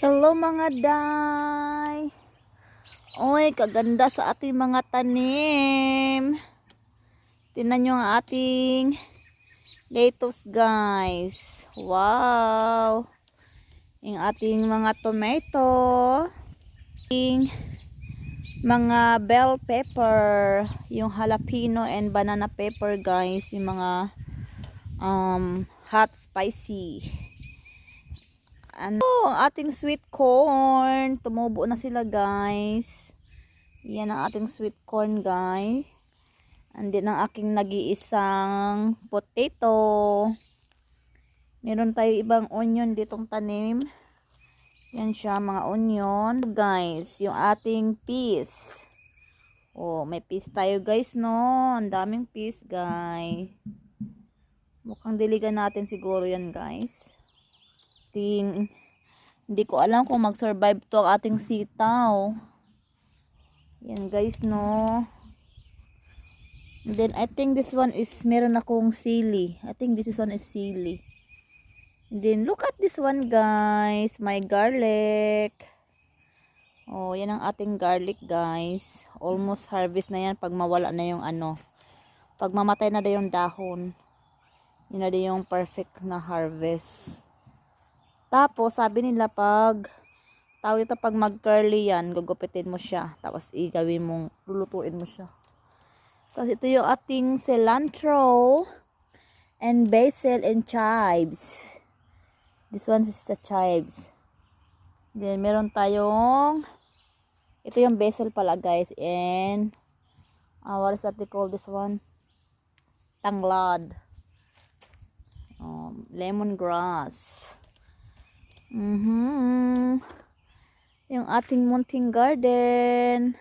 Hello mga day! Oy, kaganda sa ating mga tanim. Tingnan nyo ang ating lettuce guys. Wow! Yung ating mga tomato. Yung mga bell pepper. Yung jalapeno and banana pepper guys. Yung mga hot spicy. Ang ating sweet corn, tumubo na sila guys. Yan ang ating sweet corn guys. Andin ang aking nag-iisang potato. Meron tayo ibang onion ditong tanim. Yan siya, mga onion guys. Yung ating peas. Oh, may peas tayo guys, no? Ang daming peas guys. Mukhang diligan natin siguro yan guys. Hindi ko alam kung mag-survive to ang ating sitaw. Yan guys, no. And then I think this one is meron akong sili. I think this one is sili. And then look at this one guys, my garlic. Oh, yan ang ating garlic guys. Almost harvest na yan pag mawala na yung pag mamatay na da yung dahon. Yun na din yung perfect na harvest. Tapos, sabi nila pag mag-curly yan, gugupitin mo siya. Tapos, igawin mong, lulutuin mo siya. Tapos, ito yung ating cilantro and basil and chives. This one is the chives. Then, meron tayong, ito yung basil pala guys. And, what is that they call this one? Tanglad. Lemongrass. Yung ating munting garden.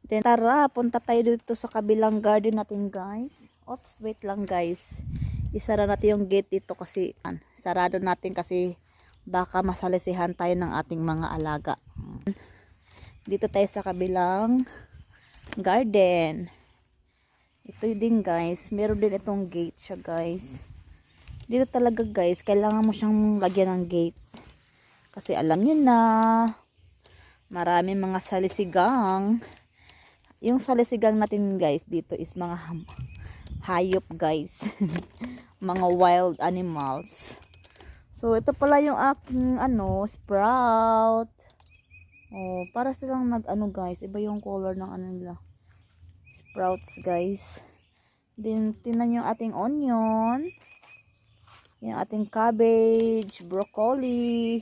Then tara, punta tayo dito sa kabilang garden natin guys. Oops, wait lang guys. Isara natin yung gate dito kasi sarado natin kasi baka masalisihan tayo ng ating mga alaga. Dito tayo sa kabilang garden. Ito din guys, meron din itong gate siya guys. Dito talaga guys, kailangan mo siyang lagyan ng gate. Kasi alam niyo na, maraming mga salisigang. Yung salisigang natin guys, dito is mga hayop guys. Mga wild animals. So, ito pala yung aking sprout. Oh, para silang guys, iba yung color ng nila. Sprouts guys. Then, tingnan yung ating onion. Yung ating cabbage, broccoli.